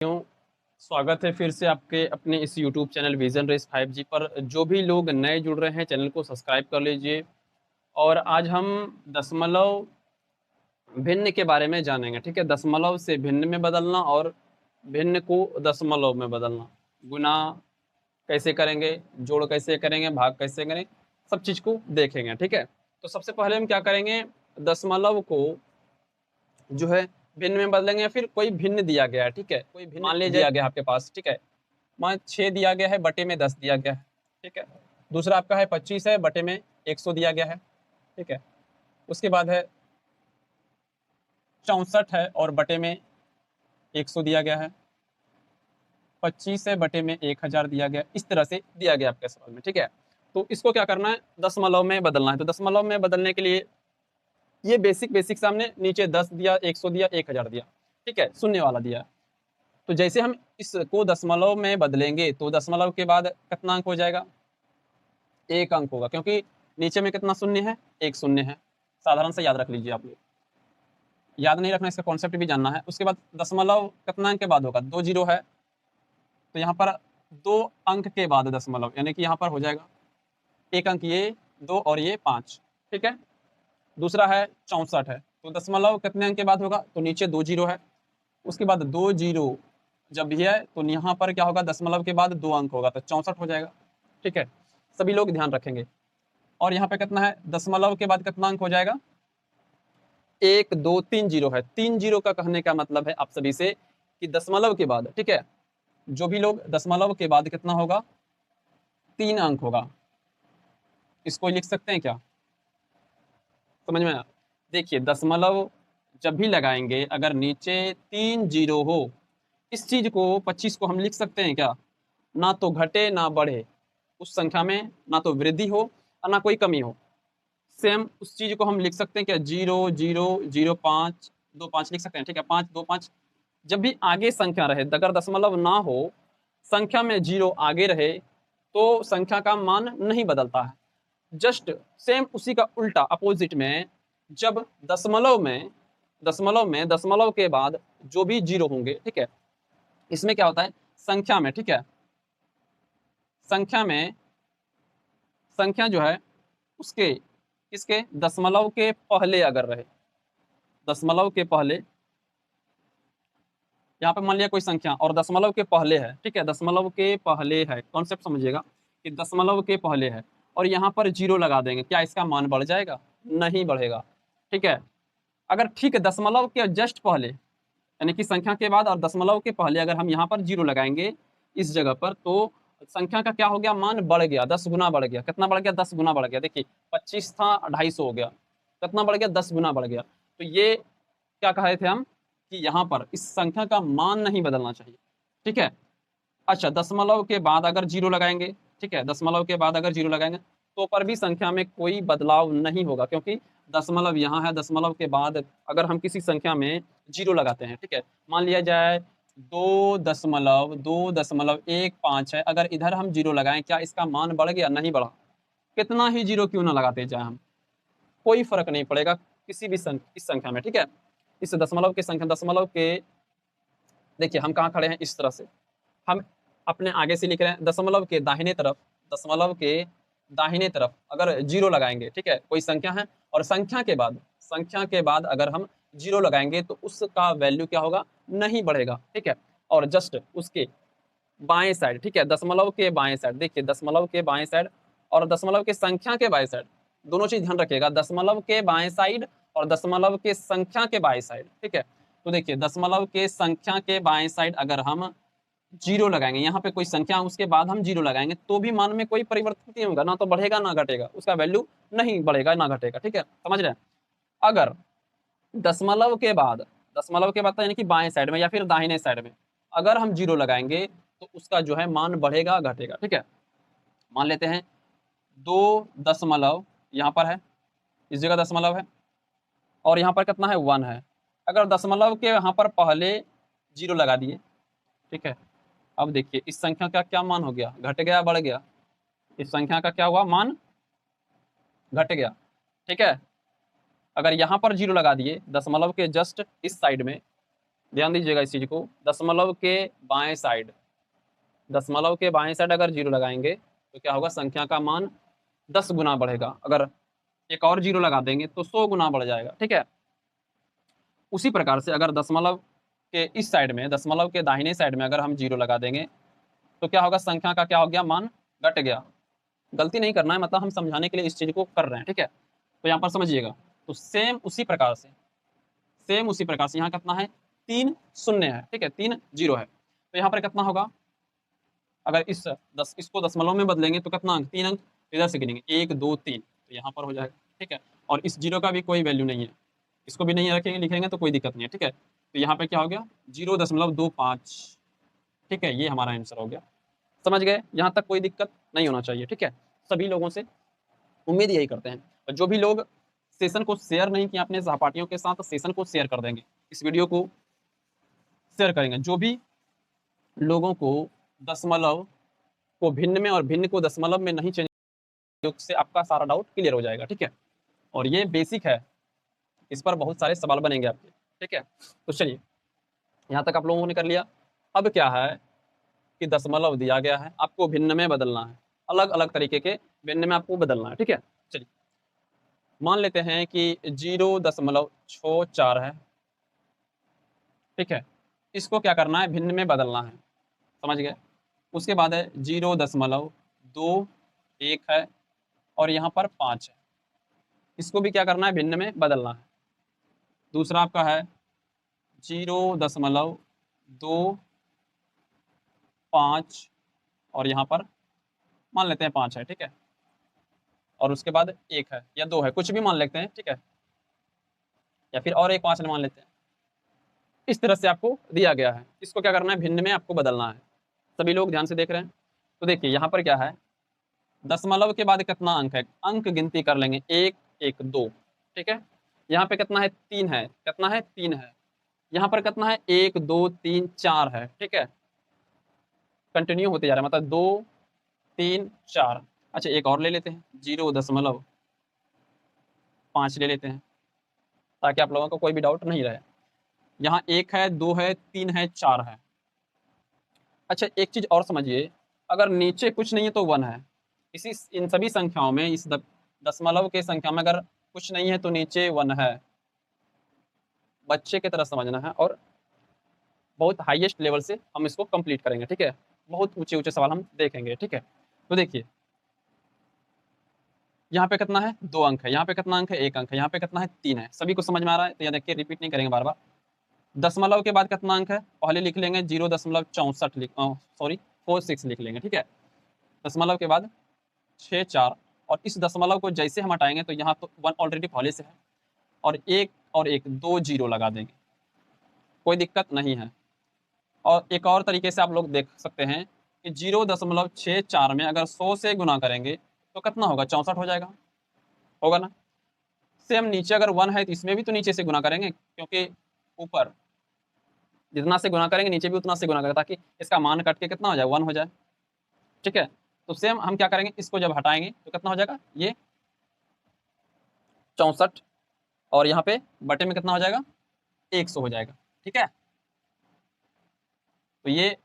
क्यों स्वागत है फिर से आपके अपने इस YouTube channel vision race 5G पर। जो भी लोग नए जुड़ रहे हैं चैनल को सब्सक्राइब कर लीजिए। और आज हम दशमलव भिन्न के बारे में जानेंगे। ठीक है, दशमलव से भिन्न में बदलना और भिन्न को दशमलव में बदलना, गुना कैसे करेंगे, जोड़ कैसे करेंगे, भाग कैसे करें, सब चीज को देखेंगे। ठीक है, तो सबसे पहले हम क्या करेंगे, दशमलव को जो है भिन्न में बदलेंगे या फिर कोई भिन्न दिया गया है। ठीक है, कोई भिन्न मान लीजिए दिया गया है आपके पास। ठीक है, मान 6 दिया गया है, बटे में 10 दिया गया है। ठीक है, दूसरा आपका है 25 है, बटे में 100 दिया गया है। ठीक है, उसके बाद है 64 है और बटे में 100 दिया गया है। 25 है, बटे में 1000 दिया गया, इस तरह से दिया गया आपके सवाल में। ठीक है, तो इसको क्या करना है, दशमलव में बदलना है। तो दशमलव में बदलने के लिए ये बेसिक बेसिक सामने नीचे 10 दिया, 100 दिया, 1000 दिया। ठीक है, शून्य वाला दिया। तो जैसे हम इसको दशमलव में बदलेंगे तो दशमलव के बाद कितना अंक हो जाएगा, एक अंक होगा, क्योंकि नीचे में कितना शून्य है, एक शून्य है। साधारण से याद रख लीजिए आप लोग, याद नहीं रखना, इसका कॉन्सेप्ट भी जानना है। उसके बाद दशमलव कितना अंक के बाद होगा, 2 जीरो है, तो यहाँ पर 2 अंक के बाद दशमलव, यानी कि यहाँ पर हो जाएगा एक अंक, ये 2 और ये 5। ठीक है, दूसरा है 64 है, तो दशमलव कितने अंक के बाद होगा, तो नीचे 2 जीरो है, उसके बाद 2 जीरो जब भी है तो यहाँ पर क्या होगा, दशमलव के बाद 2 अंक होगा, तो 64 हो जाएगा। ठीक है, सभी लोग ध्यान रखेंगे। और यहाँ पे कितना है, दशमलव के बाद कितना अंक हो जाएगा, 1 2 3 जीरो है। 3 जीरो का कहने का मतलब है आप सभी से कि दशमलव के बाद, ठीक है, जो भी लोग दशमलव के बाद कितना होगा, 3 अंक होगा। इसको लिख सकते हैं क्या, समझ में आया? देखिए, दशमलव जब भी लगाएंगे अगर नीचे 3 जीरो हो, इस चीज को 25 को हम लिख सकते हैं क्या, ना तो घटे ना बढ़े, उस संख्या में ना तो वृद्धि हो और ना कोई कमी हो। सेम उस चीज को हम लिख सकते हैं क्या, 0 0 0 5 2 5 लिख सकते हैं। ठीक है, 5 2 5, जब भी आगे संख्या रहे, अगर दशमलव ना हो, संख्या में जीरो आगे रहे, तो संख्या का मान नहीं बदलता है। जस्ट सेम उसी का उल्टा अपोजिट में, जब दशमलव के बाद जो भी जीरो होंगे, ठीक है, इसमें क्या होता है, संख्या में, ठीक है, संख्या में, संख्या जो है उसके किसके, दशमलव के पहले अगर रहे, दशमलव के पहले, यहाँ पे मान लिया कोई संख्या और दशमलव के पहले है। ठीक है, दशमलव के पहले है, कॉन्सेप्ट समझिएगा कि दशमलव के पहले है, और यहाँ पर जीरो लगा देंगे, क्या इसका मान बढ़ जाएगा, नहीं बढ़ेगा। ठीक है, अगर ठीक है, दशमलव के जस्ट पहले, यानी कि संख्या के बाद और दशमलव के पहले अगर हम यहाँ पर जीरो लगाएंगे इस जगह पर, तो संख्या का क्या हो गया, मान बढ़ गया, 10 गुना बढ़ गया। कितना बढ़ गया, 10 गुना बढ़ गया। देखिए 25 था, 250 हो गया, कितना बढ़ गया, 10 गुना बढ़ गया। तो ये क्या कह रहे थे हम, कि यहाँ पर इस संख्या का मान नहीं बदलना चाहिए। ठीक है, अच्छा, दशमलव के बाद अगर जीरो लगाएंगे, ठीक है, दशमलव के बाद अगर जीरो लगाएंगे तो पर भी संख्या में कोई बदलाव नहीं होगा, क्योंकि दशमलव यहाँ है, दशमलव के बाद अगर हम किसी संख्या में जीरो लगाते हैं, ठीक है, मान लिया जाए 2.2.15 है, अगर इधर हम जीरो लगाएं, क्या इसका मान बढ़ गया, नहीं बढ़ा। कितना ही जीरो क्यों ना लगाते जाए हम, कोई फर्क नहीं पड़ेगा किसी भी इस संख्या में। ठीक है, इस दशमलव के संख्या, दशमलव के, देखिए हम कहाँ खड़े हैं, इस तरह से हम अपने आगे से लिख रहे हैं, दशमलव के दाहिने तरफ, दशमलव के दाहिने तरफ अगर जीरो लगाएंगे, ठीक है, कोई संख्या है और संख्या के बाद अगर हम जीरो लगाएंगे तो उसका वैल्यू क्या होगा, नहीं बढ़ेगा। ठीक है, और जस्ट उसके बाएं साइड, ठीक है, दशमलव के बाएं साइड, देखिए दशमलव के बाएं साइड और दशमलव के संख्या के बाएं साइड, दोनों चीज ध्यान रखिएगा, दशमलव के बाएं साइड और दशमलव के संख्या के बाएं साइड। ठीक है, तो देखिए दशमलव के संख्या के बाएं साइड अगर हम जीरो लगाएंगे, यहाँ पे कोई संख्या उसके बाद हम जीरो लगाएंगे, तो भी मान में कोई परिवर्तन नहीं होगा, ना तो बढ़ेगा ना घटेगा, उसका वैल्यू नहीं बढ़ेगा ना घटेगा। ठीक है, समझ रहे हैं? अगर दशमलव के बाद, दशमलव के बाद तो यानी कि बाएं साइड में या फिर दाहिने साइड में अगर हम जीरो लगाएंगे तो उसका जो है मान बढ़ेगा घटेगा। ठीक है, मान लेते हैं 2 दशमलव यहाँ पर है, इस जगह दशमलव है, और यहाँ पर कितना है, 1 है। अगर दशमलव के यहाँ पर पहले जीरो लगा दिए, ठीक है, अब देखिए इस संख्या का क्या मान हो गया, घट गया, बढ़ गया, इस संख्या का क्या हुआ, मान घट गया। ठीक है, अगर यहाँ पर जीरो लगा दिए दशमलव के जस्ट इस साइड में, ध्यान दीजिएगा इस चीज को, दशमलव के बाएं साइड, दशमलव के बाएं साइड अगर जीरो लगाएंगे तो क्या होगा, संख्या का मान 10 गुना बढ़ेगा। अगर एक और जीरो लगा देंगे तो 100 गुना बढ़ जाएगा, ठीक है। उसी प्रकार से अगर दशमलव के इस साइड में, दशमलव के दाहिने साइड में अगर हम जीरो लगा देंगे तो क्या होगा, संख्या का क्या हो गया, मान घट गया। गलती नहीं करना है, मतलब हम समझाने के लिए इस चीज को कर रहे हैं, ठीक है। तो यहाँ पर समझिएगा, तो सेम उसी प्रकार से, सेम उसी प्रकार से यहाँ कितना है, 3 शून्य है, ठीक है, 3 जीरो है। तो यहाँ पर कितना होगा, अगर इसको दशमलव में बदलेंगे तो कितना अंक, 3 अंक, इधर से गिनेंगे 1 2 3, तो यहाँ पर हो जाएगा, ठीक है। और इस जीरो का भी कोई वैल्यू नहीं है, इसको भी नहीं रखेंगे, लिखेंगे तो कोई दिक्कत नहीं है, ठीक है। तो यहाँ पे क्या हो गया, 0.25, ठीक है, ये हमारा आंसर हो गया। समझ गए, यहाँ तक कोई दिक्कत नहीं होना चाहिए, ठीक है। सभी लोगों से उम्मीद यही करते हैं। और जो भी लोग सेशन को शेयर नहीं किया अपने सहपाठियों के साथ, सेशन को शेयर कर देंगे, इस वीडियो को शेयर करेंगे। जो भी लोगों को दशमलव को भिन्न में और भिन्न को दशमलव में नहीं चेंज, से आपका सारा डाउट क्लियर हो जाएगा, ठीक है। और ये बेसिक है, इस पर बहुत सारे सवाल बनेंगे आपके, ठीक है। तो चलिए, यहाँ तक आप लोगों ने कर लिया। अब क्या है कि दशमलव दिया गया है, आपको भिन्न में बदलना है, अलग अलग तरीके के भिन्न में आपको बदलना है, ठीक है। चलिए, मान लेते हैं कि 0.64 है, ठीक है। इसको क्या करना है, भिन्न में बदलना है, समझ गए। उसके बाद है 0.21 है, और यहाँ पर 5 है, इसको भी क्या करना है, भिन्न में बदलना है। दूसरा आपका है 0.25, और यहाँ पर मान लेते हैं 5 है, ठीक है। और उसके बाद 1 है या 2 है, कुछ भी मान लेते हैं, ठीक है, या फिर और एक 5 मान लेते हैं। इस तरह से आपको दिया गया है, इसको क्या करना है, भिन्न में आपको बदलना है। सभी लोग ध्यान से देख रहे हैं। तो देखिए यहाँ पर क्या है, दशमलव के बाद कितना अंक है, अंक गिनती कर लेंगे, 1 1 2, ठीक है। यहाँ पे कितना है, 3 है, कितना है, 3 है। यहाँ पर कितना है, 1 2 3 4 है, ठीक है। कंटिन्यू होते जा रहा है, मतलब 2 3 4। अच्छा, एक और ले लेते हैं, 0.5 ले लेते हैं, ताकि आप लोगों को कोई भी डाउट नहीं रहे। यहाँ 1 है, 2 है, 3 है, 4 है। अच्छा, एक चीज और समझिए, अगर नीचे कुछ नहीं है तो 1 है। इसी इन सभी संख्याओं में, इस दशमलव के संख्या में अगर कुछ नहीं है तो नीचे 1 है। बच्चे की तरह समझना है, और बहुत हाईएस्ट लेवल से हम इसको कंप्लीट करेंगे, ठीक है। बहुत ऊंचे ऊंचे सवाल हम देखेंगे, ठीक है। तो देखिए, यहाँ पे कितना है, 2 अंक है, यहाँ पे कितना अंक है, 1 अंक है, यहाँ पे कितना है, 3 है। सभी को समझ में आ रहा है, तो यहाँ देखिए, रिपीट नहीं करेंगे बार बार। दशमलव के बाद कितना अंक है, पहले लिख लेंगे 0.64 सॉरी 46 लिख लेंगे, ठीक है। दशमलव के बाद 6 4, और इस दशमलव को जैसे हम हटाएंगे तो यहाँ तो 1 ऑलरेडी पहले से है, और 1 और 1 2 जीरो लगा देंगे, कोई दिक्कत नहीं है। और एक और तरीके से आप लोग देख सकते हैं कि 0.64 में अगर 100 से गुना करेंगे तो कितना होगा, 64 हो जाएगा, होगा ना। सेम नीचे अगर 1 है तो इसमें भी तो नीचे से गुना करेंगे, क्योंकि ऊपर जितना से गुना करेंगे नीचे भी उतना से गुना करेंगे, ताकि इसका मान कट के कितना हो जाए, 1 हो जाए, ठीक है। तो सेम हम क्या करेंगे, इसको जब हटाएंगे तो कितना हो जाएगा, ये 64, और यहाँ पे बटे में कितना हो जाएगा, 100 हो जाएगा, ठीक है। तो ये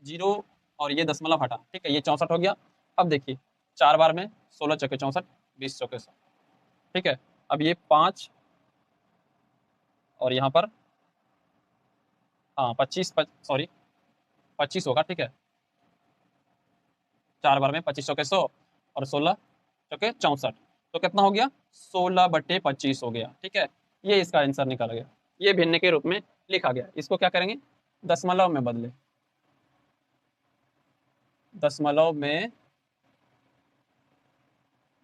0 और ये दशमलव हटा, ठीक है, ये 64 हो गया। अब देखिए, 4 बार में 16 चौके 64, 20 चौके 100, ठीक है। अब ये 5, और यहाँ पर हाँ 25 सॉरी 25 होगा, ठीक है। 4 बार में 25 चौके 100, और 16 चौके 64, तो कितना हो गया, 16/25 हो गया, ठीक है। ये इसका आंसर निकल गया, ये भिन्न के रूप में लिखा गया। इसको क्या करेंगे, दशमलव में बदले, दशमलव में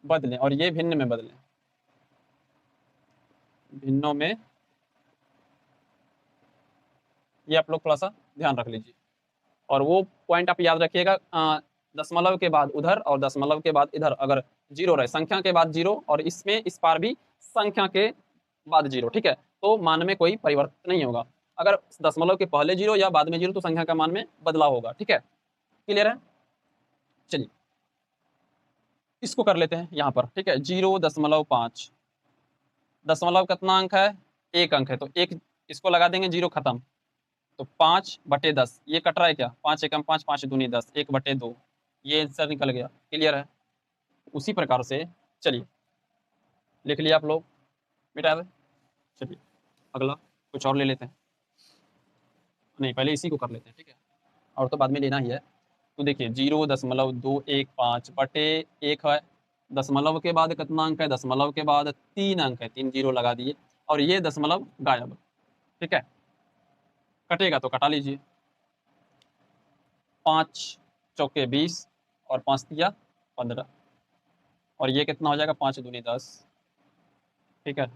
बदलें, और ये भिन्न में बदलें, भिन्नों में। ये आप लोग थोड़ा सा ध्यान रख लीजिए, और वो पॉइंट आप याद रखिएगा, दशमलव के बाद उधर और दशमलव के बाद इधर अगर जीरो रहे, संख्या के बाद जीरो, और इसमें इस पार भी संख्या के बाद जीरो, ठीक है, तो मान में कोई परिवर्तन नहीं होगा। अगर दशमलव के पहले जीरो या बाद में जीरो तो संख्या का मान में बदलाव होगा, ठीक है। क्लियर है। चलिए, इसको कर लेते हैं यहाँ पर, ठीक है। 0.5, दशमलव कितना अंक है, 1 अंक है, तो 1 इसको लगा देंगे, जीरो खत्म, तो 5/10 ये कट रहा है क्या, 5 एकम 5, 5 दूनी 10, 1/2 ये आंसर निकल गया। क्लियर है। उसी प्रकार से चलिए लिख लिया आप लोग, मिटा दे। चलिए अगला कुछ और ले लेते हैं, नहीं पहले इसी को कर लेते हैं, ठीक है, और तो बाद में लेना ही है। तो देखिए 0.215/1 है, दशमलव के बाद कितना अंक है, दशमलव के बाद 3 अंक है, 3 जीरो लगा दिए और ये दशमलव गायब। ठीक है, कटेगा तो कटा लीजिए, 5 चौके 20 और 5 तिया 15 और ये कितना हो जाएगा, 5 दूनी 10। ठीक है,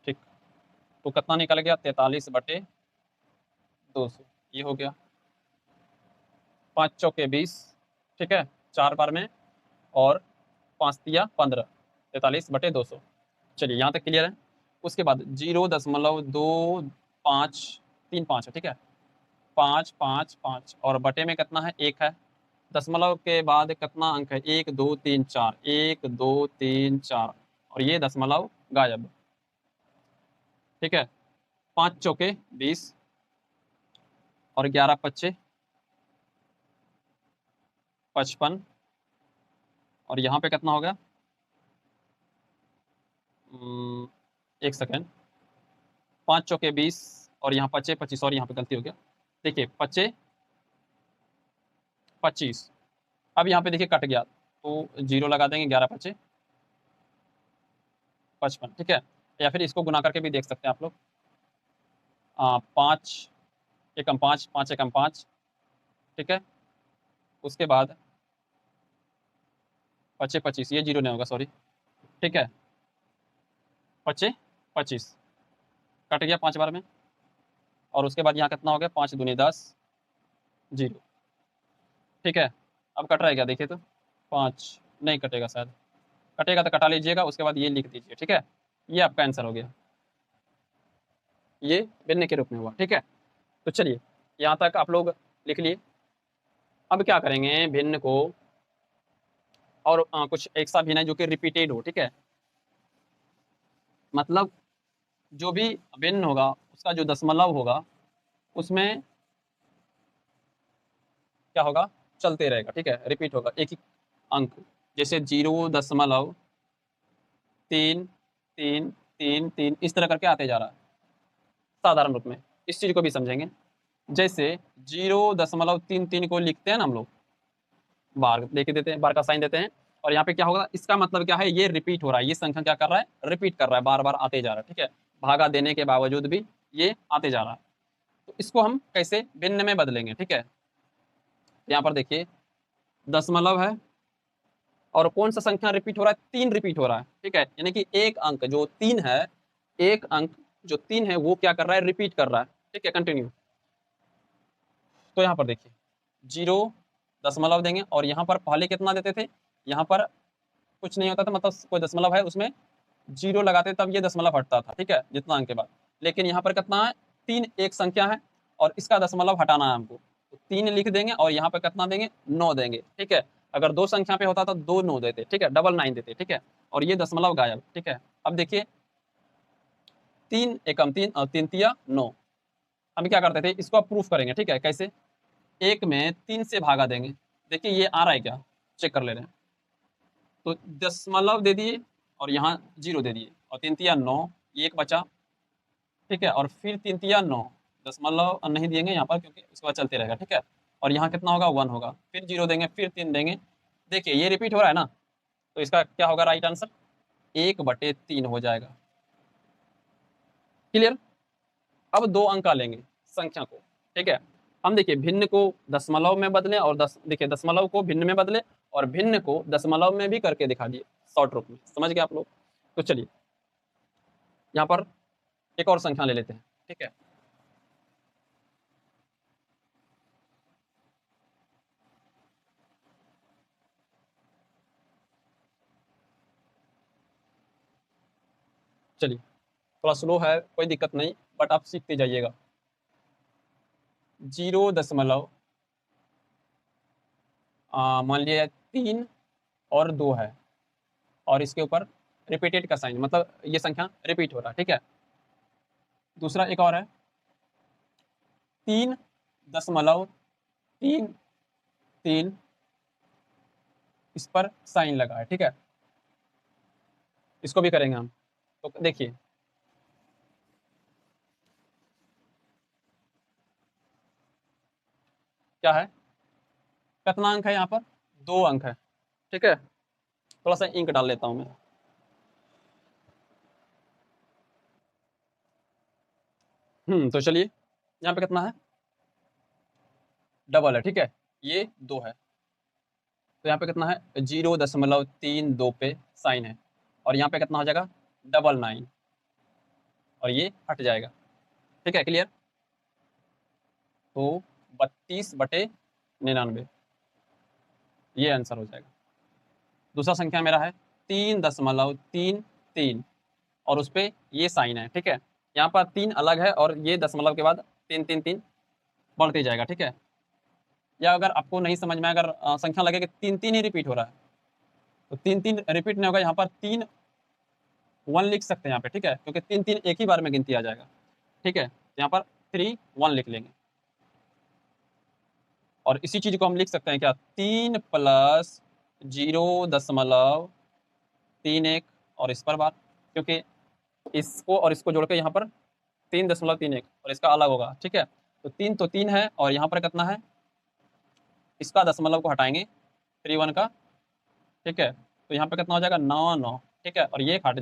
ठीक, तो कितना निकल गया, 43/200 ये हो गया, 5 चौके 20, ठीक है, 4 बार में और 5 तिया 15, 43/200। चलिए यहाँ तक क्लियर है। उसके बाद 0.253 है, ठीक है, 5 5 5 और बटे में कितना है, 1 है, दशमलव के बाद कितना अंक है, 1 2 3 4, 1 2 3 4 और ये दशमलव गायब। ठीक है, 5 चौके 20 और 11 पच्चे 55 और यहाँ पे कितना हो गया, एक सेकेंड, 5 चौके 20 और यहाँ पच्चे 25 और यहाँ पे गलती हो गया, देखिए पच्चे 25, अब यहाँ पे देखिए कट गया तो जीरो लगा देंगे, 11 पच्चे 55, ठीक है, या फिर इसको गुना करके भी देख सकते हैं आप लोग, 5 एकम 5, 5 एकम 5, ठीक है, उसके बाद पच्चे 25, ये जीरो नहीं होगा सॉरी, ठीक है, पच्चे 25 कट गया 5 बार में और उसके बाद यहाँ कितना हो गया, 5 दूनी 10 जीरो। ठीक है, अब कट रहा है क्या, देखिए तो 5 नहीं कटेगा, शायद कटेगा तो कटा लीजिएगा, उसके बाद ये लिख दीजिए। ठीक है, ये आपका आंसर हो गया, ये भिन्न के रूप में हुआ। ठीक है, तो चलिए यहाँ तक आप लोग लिख लिए। अब क्या करेंगे, भिन्न को और कुछ एक सा भिन्न है जो कि रिपीटेड हो। ठीक है, मतलब जो भी भिन्न होगा उसका जो दशमलव होगा उसमें क्या होगा, चलते रहेगा। ठीक है, रिपीट होगा एक ही अंक, जैसे 0.33333 इस तरह करके आते जा रहा है साधारण रूप में। इस चीज को भी समझेंगे, जैसे 0.33 को लिखते हैं ना हम लोग, बार लेके देते हैं, बार का साइन देते हैं और यहाँ पे क्या होगा, इसका मतलब क्या है, ये रिपीट हो रहा है, ये संख्या क्या कर रहा है, रिपीट कर रहा है, बार बार आते जा रहा है। ठीक है, भागा देने के बावजूद भी ये आते जा रहा है, तो इसको हम कैसे भिन्न में बदलेंगे। ठीक है, यहाँ पर देखिए दशमलव है और कौन सा संख्या रिपीट हो रहा है, 3 रिपीट हो रहा है। ठीक है, यानी कि एक अंक जो 3 है, एक अंक जो 3 है वो क्या कर रहा है, रिपीट कर रहा है। ठीक है, कंटिन्यू। तो यहाँ पर देखिए 0 दशमलव देंगे और यहाँ पर पहले कितना देते थे, यहाँ पर कुछ नहीं होता था, मतलब कोई दशमलव है उसमें जीरो लगाते तब ये दशमलव हटता था। ठीक है, जितना अंक के बाद, लेकिन यहाँ पर कितना है, 3 एक संख्या है और इसका दशमलव हटाना है हमको, तो 3 लिख देंगे और यहाँ पर कितना देंगे, 9 देंगे। ठीक है, अगर 2 संख्या पे होता तो 2 9 देते। ठीक है, डबल 9 देते। ठीक है, और ये दशमलव गायब। ठीक है, अब देखिए 3 एकम 3 और 3 तिया 9, हम क्या करते थे, इसको अब प्रूफ करेंगे। ठीक है, कैसे, एक में 3 से भागा देंगे, देखिए ये आ रहा है क्या, चेक कर ले रहे हैं, तो दशमलव दे दिए और यहाँ जीरो दे दिए और 3 तिया 9, ये एक बचा। ठीक है, और फिर 3 तिया 9, दशमलव नहीं देंगे यहाँ पर क्योंकि उसके बाद चलते रहेगा। ठीक है, और यहाँ कितना होगा, 1 होगा, फिर जीरो देंगे, फिर 3 देंगे, देखिए ये रिपीट हो रहा है ना, तो इसका क्या होगा राइट आंसर, 1/3 हो जाएगा। क्लियर। अब 2 अंक लेंगे संख्या को। ठीक है, हम देखिए भिन्न को दशमलव में बदले और देखिए दशमलव को भिन्न में बदले और भिन्न को दशमलव में भी करके दिखा दिए शॉर्ट रूप में, समझ गए आप लोग। तो चलिए यहाँ पर एक और संख्या ले लेते हैं। ठीक है, चलिए थोड़ा स्लो है, कोई दिक्कत नहीं, बट आप सीखते जाइएगा। 0 मान लिया 3 और 2 है और इसके ऊपर रिपीटेड का साइन, मतलब ये संख्या रिपीट हो रहा है। ठीक है, दूसरा एक और है 3.33, इस पर साइन लगा है, ठीक है। इसको भी करेंगे हम। तो देखिए क्या है, कितना अंक है यहाँ पर, 2 अंक है, ठीक है। थोड़ा सा इंक डाल लेता हूं मैं। तो चलिए, यहाँ पे कितना है, डबल है, ठीक है, ये 2 है, तो यहाँ पे कितना है, 0.32 पे साइन है, और यहाँ पे कितना हो जाएगा, 99, और ये हट जाएगा, ठीक है, क्लियर। तो 32/99, ये आंसर हो जाएगा। दूसरा संख्या मेरा है 3.33, और उस पे ये साइन है, ठीक है। यहाँ पर 3 अलग है, और ये दशमलव के बाद 3 3 3 बढ़ते जाएगा, ठीक है। या अगर आपको नहीं समझ में, अगर संख्या लगे कि 3 3 ही रिपीट हो रहा है, तो 3 3 रिपीट नहीं होगा, यहाँ पर 3 1 लिख सकते हैं यहाँ पे, ठीक है, क्योंकि 3 3 एक ही बार में गिनती आ जाएगा, ठीक है। तो यहाँ पर 3 1 लिख लेंगे, और इसी चीज को हम लिख सकते हैं क्या, 3 + 0.31, और इस पर बार, क्योंकि इसको और इसको जोड़ के यहाँ पर 3.31 और इसका अलग होगा, ठीक है। तो 3 है, और यहाँ पर कितना है, इसका दशमलव को हटाएंगे 3 1 का, ठीक है। तो यहाँ पे कितना हो जाएगा, 9 9, ठीक है, और ये हट